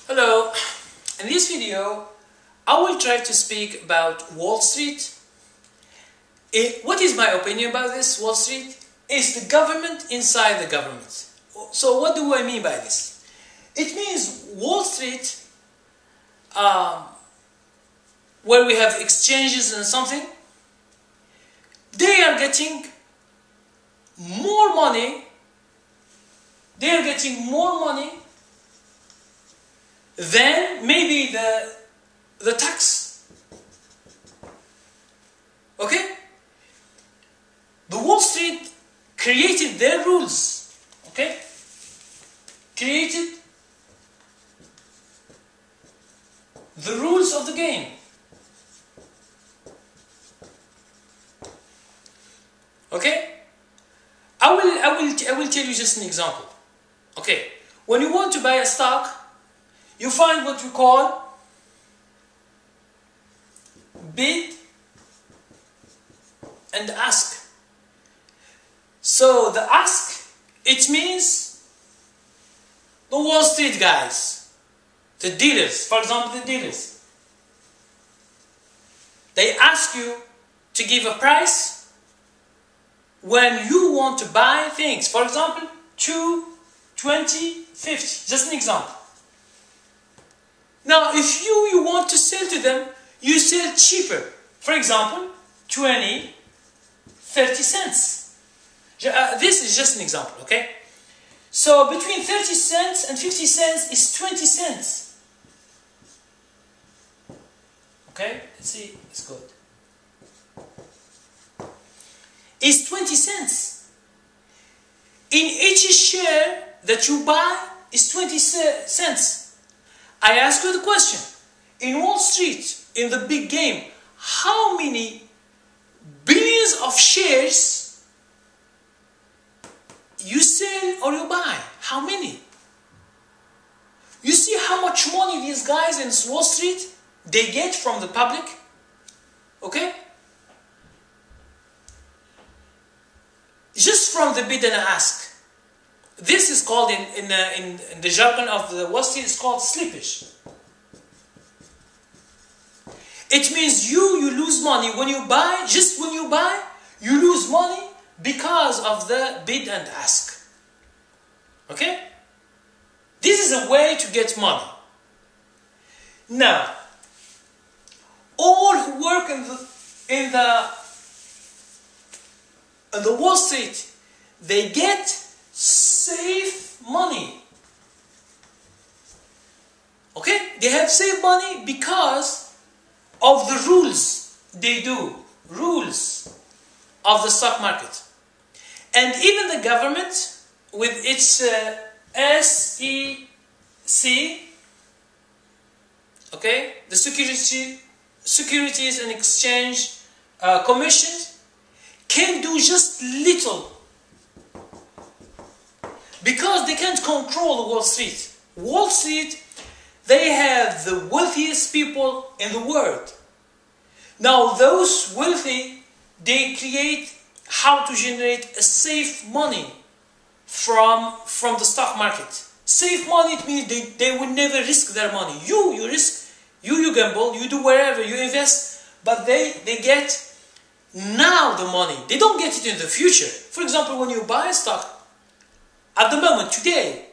Hello, in this video I will try to speak about Wall Street. What is my opinion about this Wall Street? Is the government inside the government. So what do I mean by this? It means Wall Street, where we have exchanges and something, they are getting more money. They are getting more money than maybe the tax. Okay? The Wall Street created their rules. Okay? Created the rules of the game. Okay? I will tell you just an example. Okay? When you want to buy a stock, you find what we call bid and ask. So the ask, it means the Wall Street guys, the dealers, for example the dealers. They ask you to give a price when you want to buy things. For example, 2, 20, 50, just an example. Now, if you want to sell to them, you sell cheaper. For example, 20, 30 cents. This is just an example, okay? So, between 30 cents and 50 cents is 20 cents. Okay? Let's see. It's good. It's 20 cents. In each share that you buy is 20 cents. I ask you the question, in Wall Street, in the big game, how many billions of shares you sell or you buy? How many? You see how much money these guys in Wall Street, they get from the public? Okay? Just from the bid and ask. This is called, in the jargon of the Wall Street, it's called slippage. It means you lose money when you buy. Just when you buy, you lose money because of the bid and ask. Okay? This is a way to get money. Now, all who work in the Wall Street, they get safe money. Okay? They have safe money because of the rules they do. Rules of the stock market. And even the government with its SEC, okay? The Securities and Exchange Commission can do just little. Because they can't control Wall Street. Wall Street, they have the wealthiest people in the world. Now those wealthy, they create how to generate a safe money from the stock market. Safe money, it means they will never risk their money. You risk, you gamble, you do wherever, you invest, but they get now the money. They don't get it in the future. For example, when you buy a stock, at the moment, today,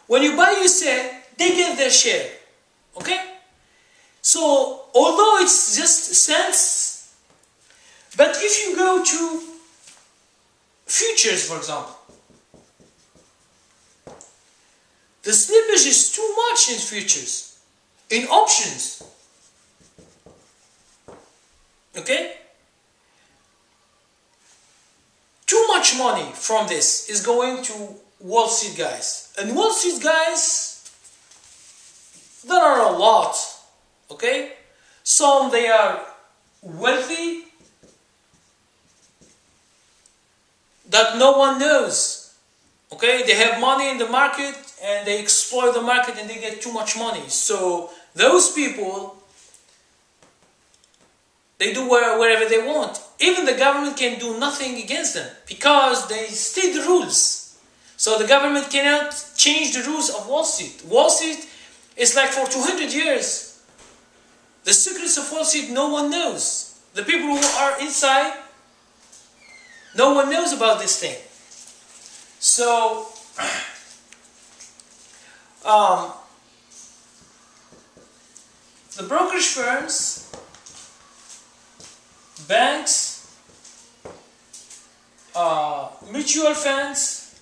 when you buy, you sell, they get their share. Okay? So, although it's just cents, but if you go to futures, for example, the slippage is too much in futures. In options. Okay? Too much money from this is going to Wall Street guys. And Wall Street guys, there are a lot. Okay? Some they are wealthy that no one knows. Okay? They have money in the market and they exploit the market and they get too much money. So those people, they do wherever they want. Even the government can do nothing against them because they state the rules. So the government cannot change the rules of Wall Street. Wall Street It's like for 200 years. The secrets of Wall Street, no one knows. The people who are inside, no one knows about this thing. So, the brokerage firms, banks, mutual funds,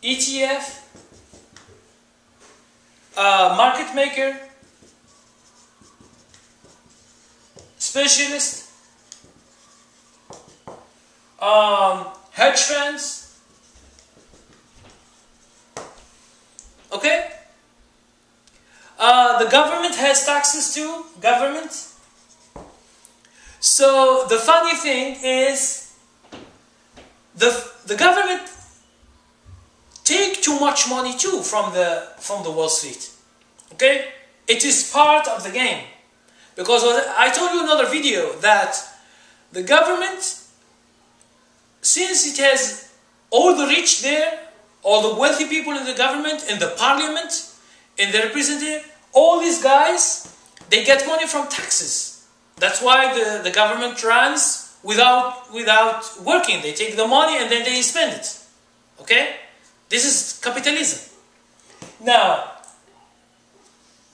ETF, market maker, specialist, hedge funds, okay? The government has taxes too, government. So the funny thing is, the government take too much money too from the Wall Street. Okay, it is part of the game, because I told you in another video that the government, since it has all the rich there, all the wealthy people in the government, in the parliament, in the representative, all these guys, they get money from taxes. That's why the government runs without working. They take the money and then they spend it. Okay? This is capitalism. Now,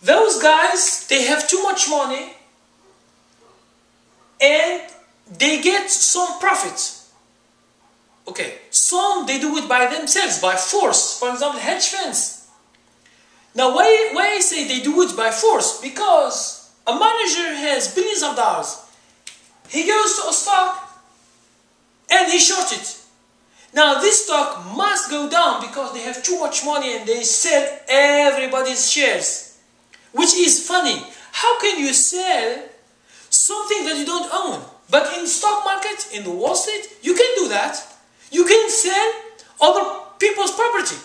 those guys, they have too much money and they get some profit. Okay, some they do it by themselves, by force. For example, hedge funds. Now, why I say they do it by force? Because a manager has billions of dollars. He goes to a stock and he shorts it. Now, this stock must go down because they have too much money and they sell everybody's shares. Which is funny. How can you sell something that you don't own? But in stock market, in the Wall Street, you can do that. You can sell other people's property.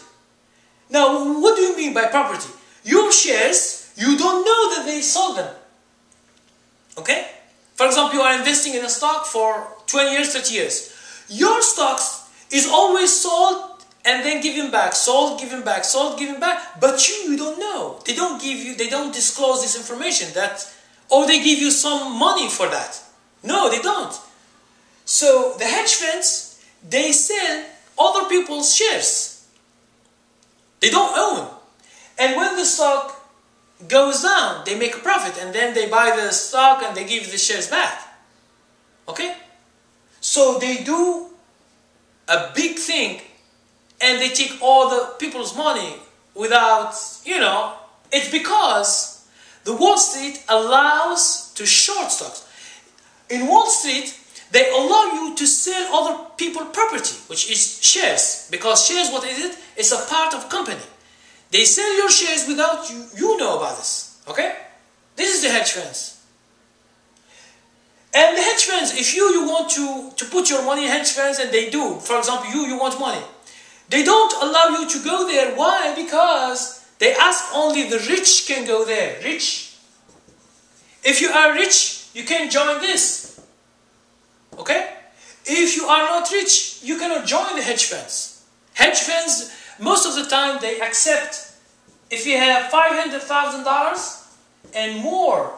Now, what do you mean by property? Your shares, you don't know that they sold them. Okay? For example, you are investing in a stock for 20 years, 30 years. Your stocks is always sold and then given back. Sold, given back, sold, given back. But you don't know. They don't give you, they don't disclose this information that, or they give you some money for that. No, they don't. So the hedge funds, they sell other people's shares. They don't own. And when the stock goes down, they make a profit and then they buy the stock and they give the shares back. Okay? So they do a big thing and they take all the people's money without, it's because the Wall Street allows to short stocks. In Wall Street, they allow you to sell other people's property, which is shares. Because shares, what is it? It's a part of company. They sell your shares without you know about this. Okay? This is the hedge funds. And the hedge funds, if you want to put your money in hedge funds, and they do, for example, you want money, they don't allow you to go there. Why? Because they ask only the rich can go there. Rich. If you are rich, you can join this. Okay? If you are not rich, you cannot join the hedge funds. Hedge funds, most of the time, they accept if you have $500,000 and more.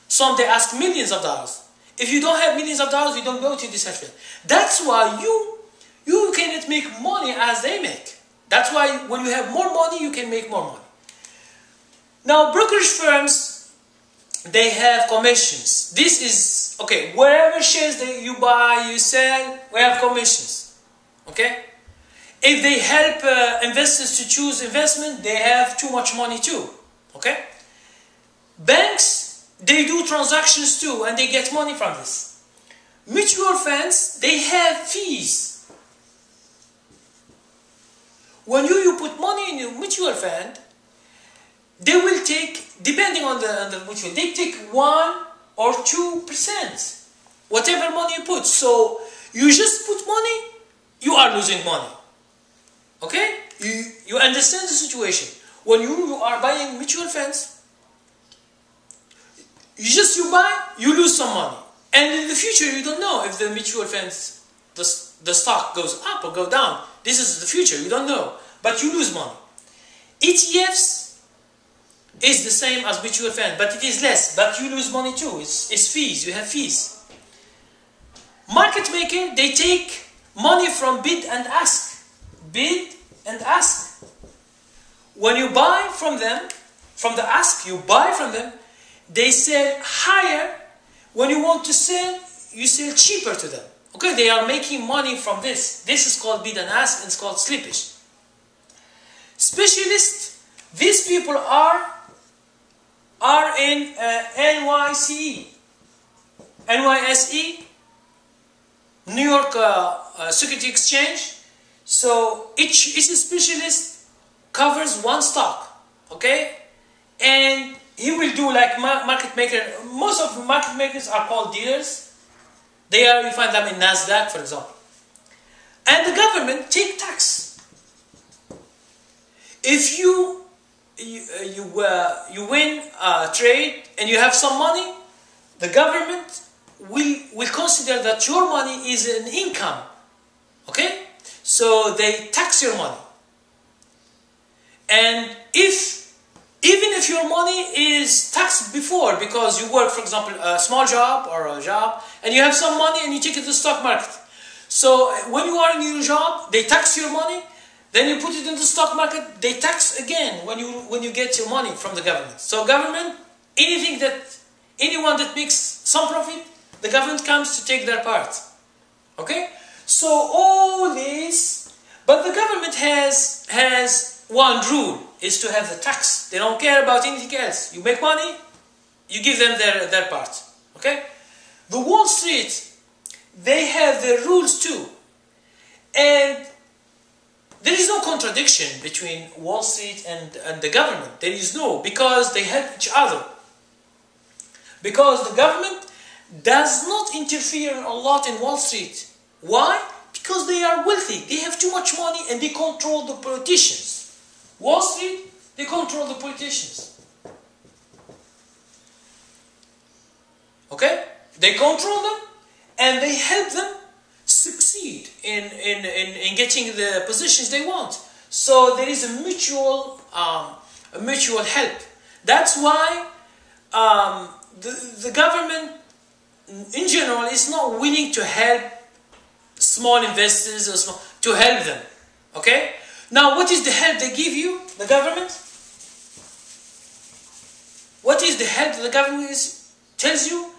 Some they ask millions of dollars. If you don't have millions of dollars, you don't go to this hedge fund. That's why you cannot make money as they make. That's why when you have more money, you can make more money. Now, brokerage firms, they have commissions. This is, okay, wherever shares that you buy, you sell, we have commissions. Okay? If they help investors to choose investment, they have too much money too. Okay? Banks, they do transactions too, and they get money from this. Mutual funds, they have fees. When you put money in a mutual fund, they will take, depending on the mutual, they take 1 or 2%. Whatever money you put. So, you just put money, you are losing money. Okay? You understand the situation. When you are buying mutual funds, you buy, you lose some money. And in the future, you don't know if the mutual funds, the stock goes up or go down. This is the future, you don't know. But you lose money. ETFs is the same as mutual fund, but it is less, but you lose money too. It's fees, you have fees. Market maker, they take money from bid and ask. Bid and ask. When you buy from them, from the ask, you buy from them, they sell higher. When you want to sell, you sell cheaper to them. Okay, they are making money from this. This is called bid and ask, and it's called slippage. Specialists, these people are in NYSE, New York Security Exchange. So each specialist covers one stock, okay? And he will do like market maker. Most of the market makers are called dealers. You find them in NASDAQ, for example. And the government take tax. If you win a trade and you have some money, the government will consider that your money is an income. Okay? So they tax your money. And even if your money is taxed before because you work, for example, a small job or a job, and you have some money and you take it to the stock market. So when you are in your job, they tax your money. Then you put it in the stock market, they tax again when you get your money from the government. So government, anyone that makes some profit, the government comes to take their part. Okay? So all this, but the government has one rule, is to have the tax. They don't care about anything else. You make money, you give them their part. Okay? The Wall Street, they have their rules too. And there is no contradiction between Wall Street and the government. There is no, because they help each other. Because the government does not interfere a lot in Wall Street. Why? Because they are wealthy. They have too much money and they control the politicians. Wall Street, they control the politicians. Okay? They control them and they help them succeed in getting the positions they want. So there is a mutual help. That's why the government in general is not willing to help small investors or to help them. Okay? Now what is the help they give you, the government? What is the help that the government tells you?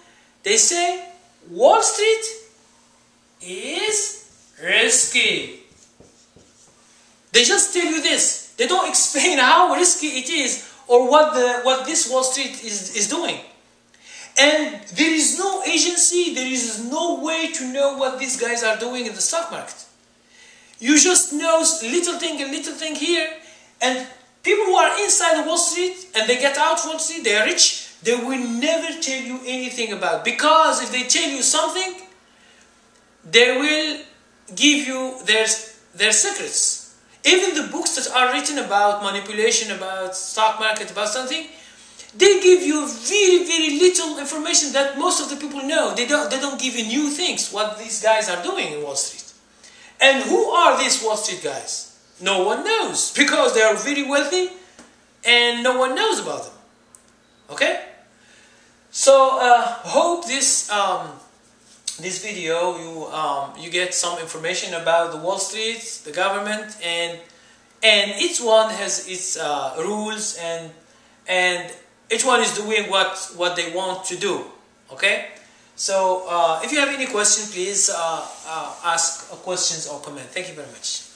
They say Wall Street is risky. They just tell you this. They don't explain how risky it is or what this Wall Street is doing. And there is no agency, there is no way to know what these guys are doing in the stock market. You just know little thing and little thing here, and people who are inside Wall Street and they get out Wall Street, they are rich, they will never tell you anything about it. Because if they tell you something, they will give you their secrets. Even the books that are written about manipulation, about stock market, about something, they give you very, very little information that most of the people know. They don't give you new things, what these guys are doing in Wall Street. And who are these Wall Street guys? No one knows, because they are very wealthy and no one knows about them. Okay? So hope this video you get some information about the Wall Street, the government, and each one has its rules, and each one is doing what they want to do. Okay? So if you have any question, please ask questions or comment. Thank you very much.